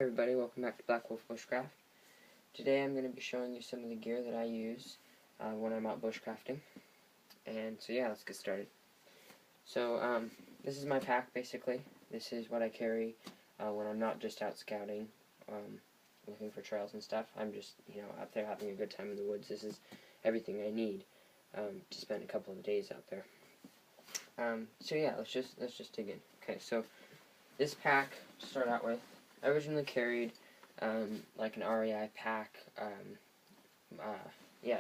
Hey everybody, welcome back to Black Wolf Bushcraft. Today I'm going to be showing you some of the gear that I use when I'm out bushcrafting. And so yeah, let's get started. So this is my pack basically. This is what I carry when I'm not just out scouting, looking for trails and stuff. I'm just, out there having a good time in the woods. This is everything I need to spend a couple of days out there. So yeah, let's just dig in. Okay, so this pack to start out with, I originally carried like an REI pack,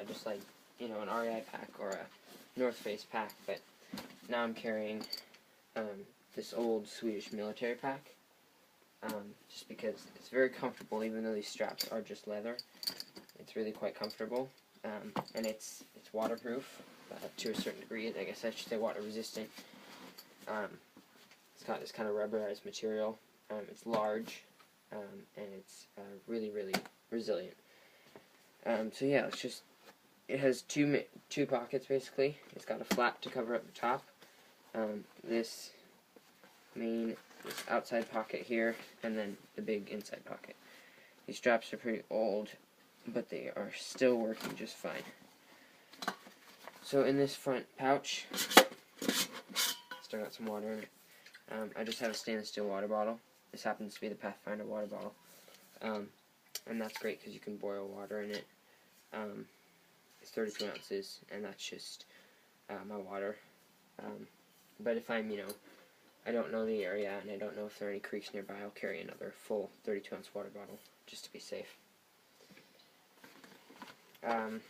just like, an REI pack or a North Face pack, but now I'm carrying this old Swedish military pack, just because it's very comfortable. Even though these straps are just leather, it's really quite comfortable, and it's waterproof to a certain degree. I guess I should say water resistant. It's got this kind of rubberized material. It's large. And it's really resilient. So yeah, it has two pockets basically. It's got a flap to cover up the top. This outside pocket here, and then the big inside pocket. These straps are pretty old, but they are still working just fine. So in this front pouch, still got some water in it. I just have a stainless steel water bottle. This happens to be the Pathfinder water bottle, and that's great because you can boil water in it. It's 32 ounces, and that's just my water. But if I'm, I don't know the area, and I don't know if there are any creeks nearby, I'll carry another full 32-ounce water bottle, just to be safe. And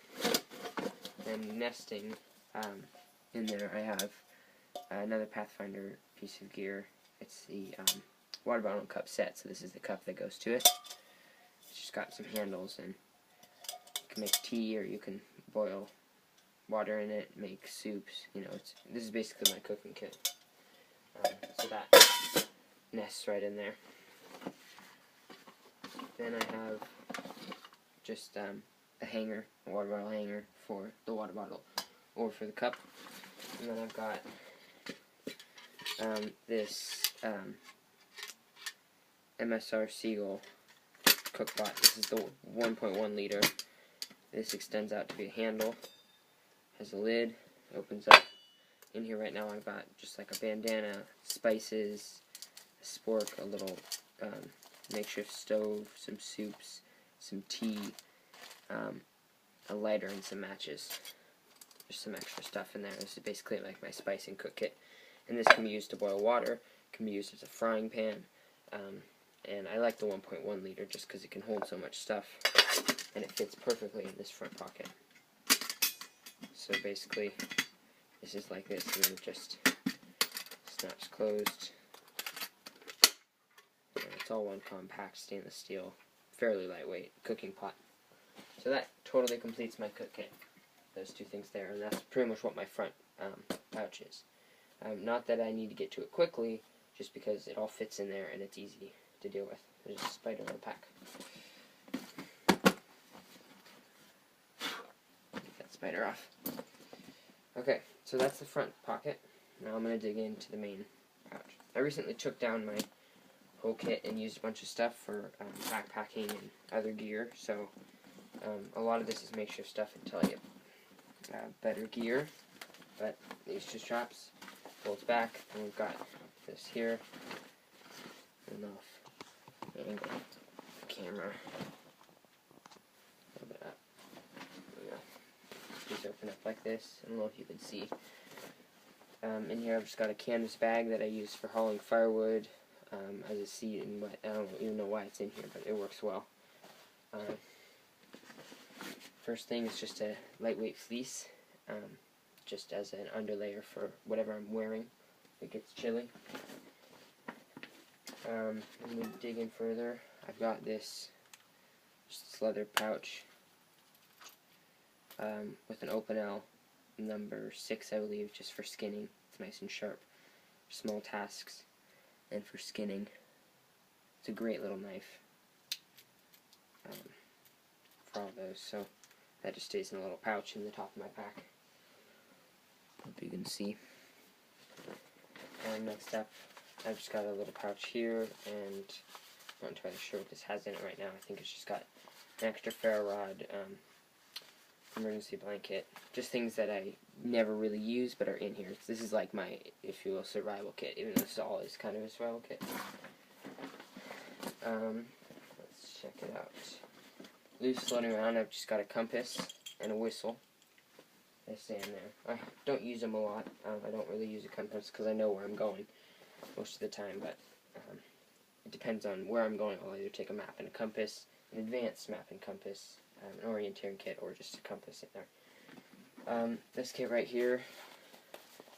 nesting in there, I have another Pathfinder piece of gear. It's the water bottle and cup set, so this is the cup that goes to it. It's just got some handles, and you can make tea, or you can boil water in it, make soups. This is basically my cooking kit. So that nests right in there. Then I have just a hanger, a water bottle hanger for the water bottle or for the cup. And then I've got this MSR Seagull cookpot. This is the 1.1 liter. This extends out to be a handle. Has a lid. Opens up. In here right now I've got just like a bandana, spices, a spork, a little makeshift stove, some soups, some tea, a lighter, and some matches. There's some extra stuff in there. This is basically like my spice and cook kit. And this can be used to boil water, can be used as a frying pan, and I like the 1.1 liter just because it can hold so much stuff, and it fits perfectly in this front pocket. So basically, this is like this, and then it just snaps closed. And it's all one compact stainless steel, fairly lightweight cooking pot. So that totally completes my cook kit. Those two things there, and that's pretty much what my front pouch is. Not that I need to get to it quickly, just because it all fits in there and it's easy to deal with. There's a spider in the pack. Get that spider off. Okay, so that's the front pocket. Now I'm going to dig into the main pouch. I recently took down my whole kit and used a bunch of stuff for backpacking and other gear, so a lot of this is makeshift stuff until I get better gear. But these two straps folds back, and we've got this here. Enough angle the camera a little bit up. There we go. These open up like this. I don't know if you can see. In here I've just got a canvas bag that I use for hauling firewood as a seat and wet. I don't even know why it's in here, but it works well. First thing is just a lightweight fleece, just as an underlayer for whatever I'm wearing if it gets chilly. Let me dig in further. I've got this leather pouch with an open L number 6, I believe, just for skinning. It's nice and sharp for small tasks and for skinning. It's a great little knife for all those. So that just stays in a little pouch in the top of my pack. Hope you can see. And next up, I've just got a little pouch here and not entirely sure what this has in it right now. I think it's just got an extra ferro rod, emergency blanket, just things that I never really use but are in here. This is like my, if you will, survival kit, even though this all is kind of a survival kit. Let's check it out. Loose floating around, I've just got a compass and a whistle. They stay in there. I don't use them a lot. I don't really use a compass because I know where I'm going most of the time, but it depends on where I'm going. I'll either take a map and a compass, an advanced map and compass, an orienteering kit, or just a compass in there. This kit right here,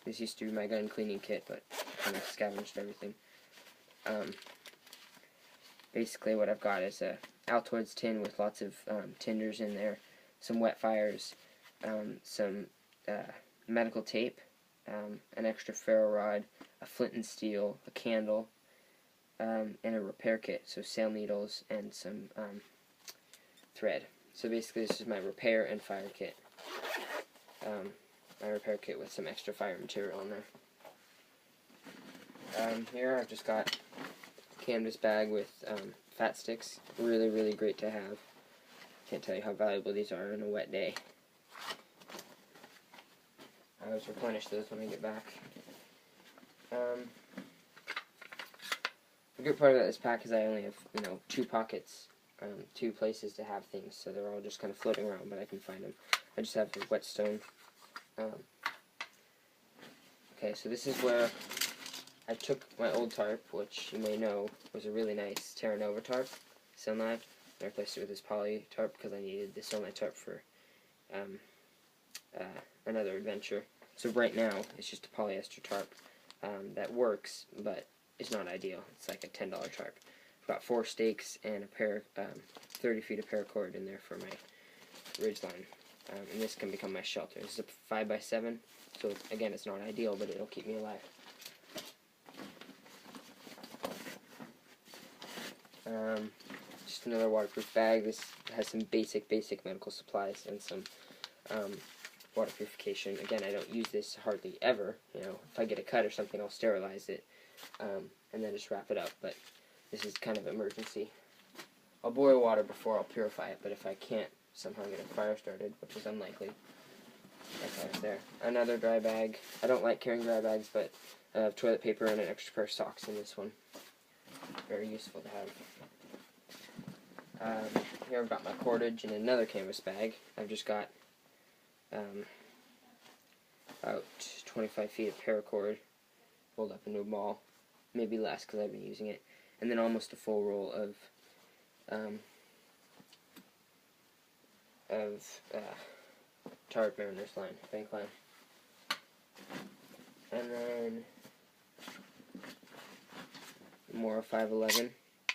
this used to be my gun cleaning kit, but I kind of scavenged everything. Basically what I've got is a Altoids tin with lots of tinders in there, some wet fires, some medical tape, an extra ferro rod, a flint and steel, a candle, and a repair kit, so sail needles and some thread. So basically this is my repair and fire kit. My repair kit with some extra fire material in there. Here I've just got a canvas bag with fat sticks. Really, really great to have. Can't tell you how valuable these are on a wet day. I always replenish those when I get back. The good part about this pack is I only have, 2 pockets, 2 places to have things, so they're all just kind of floating around, but I can find them. I just have the whetstone. Okay, so this is where I took my old tarp, which you may know was a really nice Terra Nova tarp, Sunlight, and I replaced it with this poly tarp because I needed the Sunlight tarp for another adventure. So right now, it's just a polyester tarp that works, but it's not ideal. It's like a $10 tarp. I've got 4 stakes and a pair, 30 feet of paracord in there for my ridgeline. And this can become my shelter. This is a 5x7, so again, it's not ideal, but it'll keep me alive. Just another waterproof bag. This has some basic medical supplies and some water purification. Again, I don't use this hardly ever. If I get a cut or something, I'll sterilize it and then just wrap it up. But this is kind of emergency. I'll boil water before I'll purify it, but if I can't somehow get a fire started, which is unlikely, that's there. Another dry bag. I don't like carrying dry bags, but I have toilet paper and an extra pair of socks in this one. Very useful to have. Here I've got my cordage in another canvas bag. I've just got about 25 feet of paracord rolled up into a ball, maybe less because I've been using it, and then almost a full roll of tarred mariner's line, bank line, and then more 511. I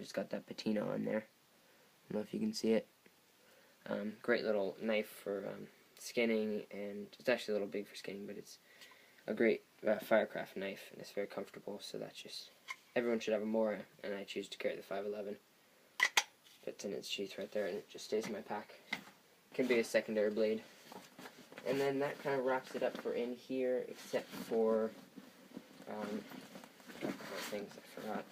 just got that patina on there. I don't know if you can see it. Great little knife for skinning, and it's actually a little big for skinning, but it's a great firecraft knife, and it's very comfortable, so that's just, everyone should have a Mora, and I choose to carry the 511. Fits in its sheath right there, and it just stays in my pack. Can be a secondary blade. And then that kind of wraps it up for in here, except for, a couple more things I forgot.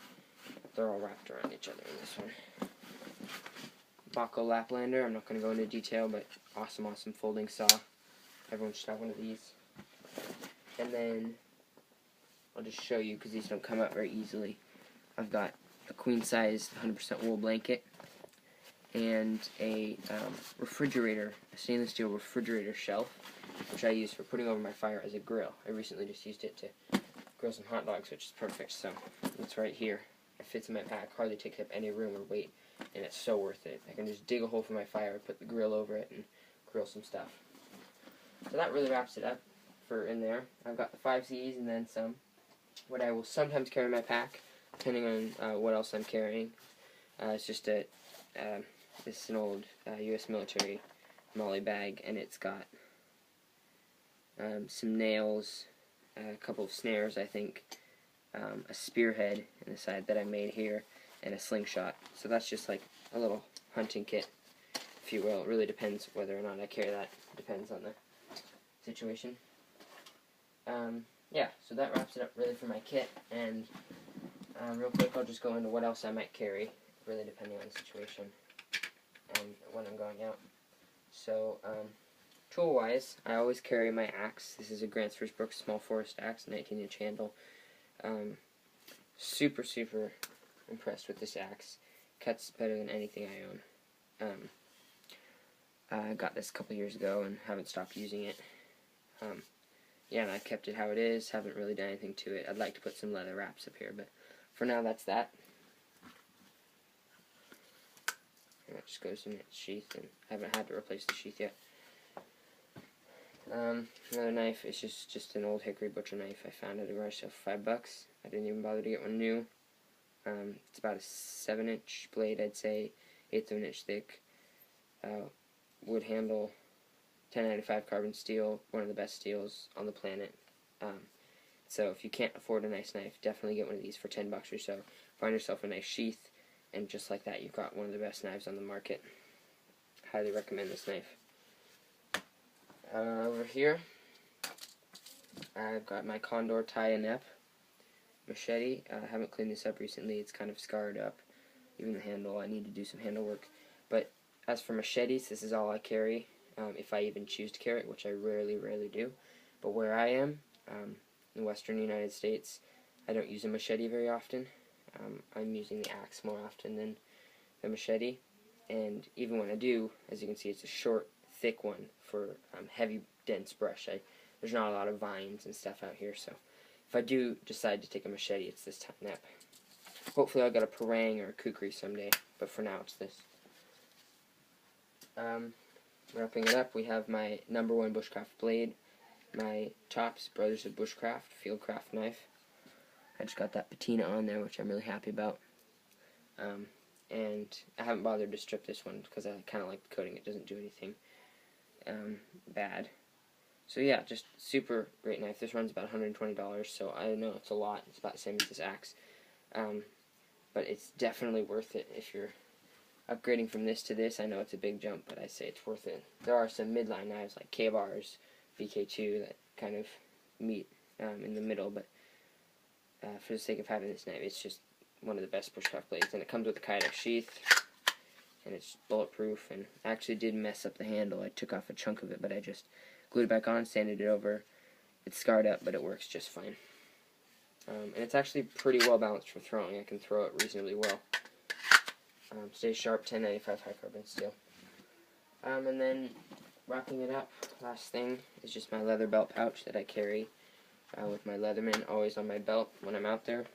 They're all wrapped around each other in this one. Baco Laplander, I'm not going to go into detail, but awesome folding saw. Everyone should have one of these. And then, I'll just show you, because these don't come out very easily. I've got a queen-sized 100% wool blanket, and a refrigerator, a stainless steel refrigerator shelf, which I use for putting over my fire as a grill. I recently just used it to grill some hot dogs, which is perfect, so it's right here. It fits in my pack, hardly takes up any room or weight, and it's so worth it. I can just dig a hole for my fire, put the grill over it, and grill some stuff. So that really wraps it up for in there. I've got the 5Cs and then some. What I will sometimes carry in my pack, depending on what else I'm carrying, it's just this is an old U.S. military molly bag, and it's got some nails, a couple of snares, I think, a spearhead in the side that I made here, and a slingshot. So that's just like a little hunting kit, if you will. It really depends whether or not I carry that. Depends on the situation. Yeah, so that wraps it up really for my kit, and Real quick, I'll just go into what else I might carry, really depending on the situation and when I'm going out. So, tool-wise, I always carry my axe. This is a Grants Brooks Small Forest Axe, 19-inch handle. Super impressed with this axe. Cuts better than anything I own. I got this a couple years ago and haven't stopped using it. Yeah, and I kept it how it is. Haven't really done anything to it. I'd like to put some leather wraps up here, but for now, that's that. And that just goes in its sheath, and I haven't had to replace the sheath yet. Another knife is just an old hickory butcher knife. I found at a garage sale for $5. I didn't even bother to get one new. It's about a 7-inch blade, I'd say, 1/8 of an inch thick. Wood handle, 1095 carbon steel, one of the best steels on the planet. So if you can't afford a nice knife, definitely get one of these for $10 or so. Find yourself a nice sheath, and just like that, you've got one of the best knives on the market. Highly recommend this knife. Over here, I've got my Condor tie and ep machete. I haven't cleaned this up recently. It's kind of scarred up. Even the handle, I need to do some handle work. But as for machetes, this is all I carry, if I even choose to carry it, which I rarely do. But where I am, in the western United States, I don't use a machete very often. I'm using the axe more often than the machete. And even when I do, as you can see, it's a short, thick one for heavy, dense brush. There's not a lot of vines and stuff out here, so if I do decide to take a machete, it's this tie and ep. Hopefully I'll get a parang or a kukri someday, but for now it's this. Wrapping it up, we have my #1 Bushcraft blade, my Tops Brothers of Bushcraft Fieldcraft knife. I just got that patina on there, which I'm really happy about. And I haven't bothered to strip this one because I kind of like the coating. It doesn't do anything bad. So yeah, just super great knife. This runs about $120, so I know it's a lot. It's about the same as this axe. But it's definitely worth it if you're upgrading from this to this. I know it's a big jump, but I say it's worth it. There are some midline knives like K-bars, VK2 that kind of meet in the middle, but for the sake of having this knife, it's just one of the best Bushcraft blades. And it comes with a kydex sheath, and it's bulletproof, and I actually did mess up the handle. I took off a chunk of it, but I just glued it back on, sanded it over. It's scarred up, but it works just fine. And it's actually pretty well balanced for throwing. I can throw it reasonably well. Stays sharp, 1095 high carbon steel. And then wrapping it up, last thing is just my leather belt pouch that I carry with my Leatherman always on my belt when I'm out there.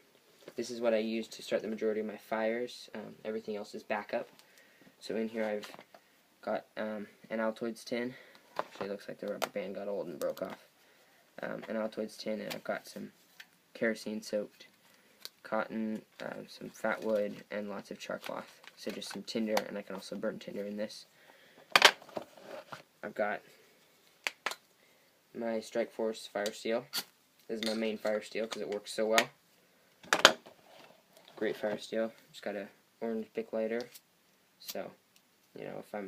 This is what I use to start the majority of my fires. Everything else is backup. So in here I've got an Altoids tin. Actually, it looks like the rubber band got old and broke off. An Altoids tin, and I've got some kerosene-soaked cotton, some fat wood, and lots of char cloth. So just some tinder, and I can also burn tinder in this. I've got my Strike Force fire steel. This is my main fire steel because it works so well. Great fire steel. Just got a orange Bic lighter. So, you know, if I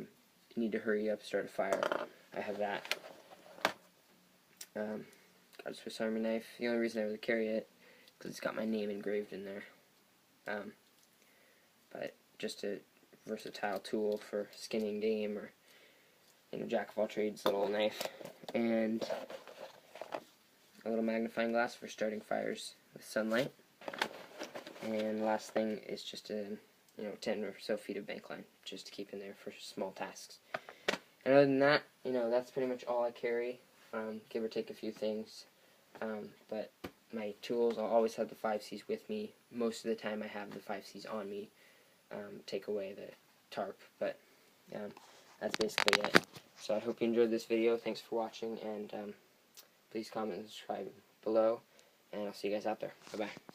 need to hurry up, start a fire, I have that. Got a Swiss Army knife. The only reason I really carry it because it's got my name engraved in there. But just a versatile tool for skinning game, or, you know, jack of all trades little knife. And a little magnifying glass for starting fires with sunlight. And last thing is just a 10 or so feet of bank line, just to keep in there for small tasks. And other than that, that's pretty much all I carry, give or take a few things. But my tools, I'll always have the 5Cs with me. Most of the time I have the 5Cs on me, take away the tarp, but that's basically it. So I hope you enjoyed this video. Thanks for watching, and please comment and subscribe below, and I'll see you guys out there. Bye-bye.